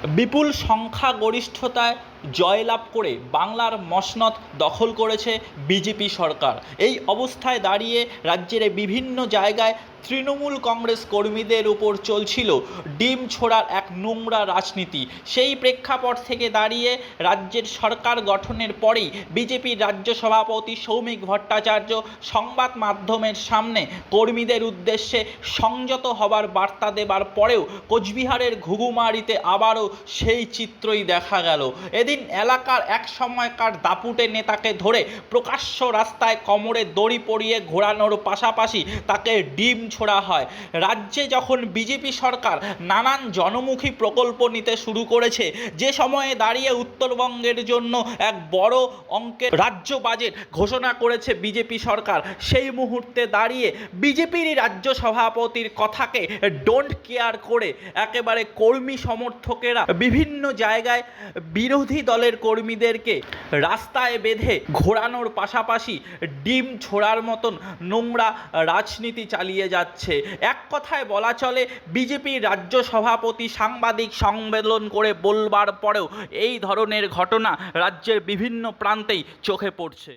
বিপুল সংখ্যাগরিষ্ঠতায় জয়লাভ করে বাংলার মসনদ দখল করেছে বিজেপি সরকার। এই অবস্থায় দাঁড়িয়ে রাজ্যের বিভিন্ন জায়গায় তৃণমূল কংগ্রেস কর্মীদের উপর চলছিল ডিম ছোড়ার এক নোংরা রাজনীতি। সেই প্রেক্ষাপট থেকে দাঁড়িয়ে রাজ্যের সরকার গঠনের পরেই বিজেপির রাজ্য সভাপতি সৌমিক ভট্টাচার্য সংবাদ মাধ্যমের সামনে কর্মীদের উদ্দেশ্যে সংযত হবার বার্তা দেবার পরেও কোচবিহারের ঘুঘুমারিতে আবারও সেই চিত্রই দেখা গেল। এদিন এলাকার এক সময়কার দাপুটে নেতাকে ধরে প্রকাশ্য রাস্তায় কোমরে দড়ি পরিয়ে ঘোরানোর পাশাপাশি তাকে ডিম ছোড়া হয়। রাজ্যে যখন বিজেপি সরকার নানান জনমুখী প্রকল্প নিতে শুরু করেছে, যে সময়ে দাঁড়িয়ে উত্তরবঙ্গের জন্য এক বড় অঙ্কের রাজ্য বাজেট ঘোষণা করেছে বিজেপি সরকার, সেই মুহূর্তে দাঁড়িয়ে বিজেপিরই রাজ্য সভাপতির কথাকে ডোন্ট কেয়ার করে একেবারে কর্মী সমর্থকেরা বিভিন্ন জায়গায় বিরোধী দলের কর্মীদেরকে রাস্তায় বেঁধে ঘোরানোর পাশাপাশি ডিম ছোড়ার মতন নোংরা রাজনীতি চালিয়ে যাচ্ছে। এক কথায় বলা চলে, বিজেপির রাজ্য সভাপতি সাংবাদিক সম্মেলন করে বলবার পরেও এই ধরনের ঘটনা রাজ্যের বিভিন্ন প্রান্তেই চোখে পড়ছে।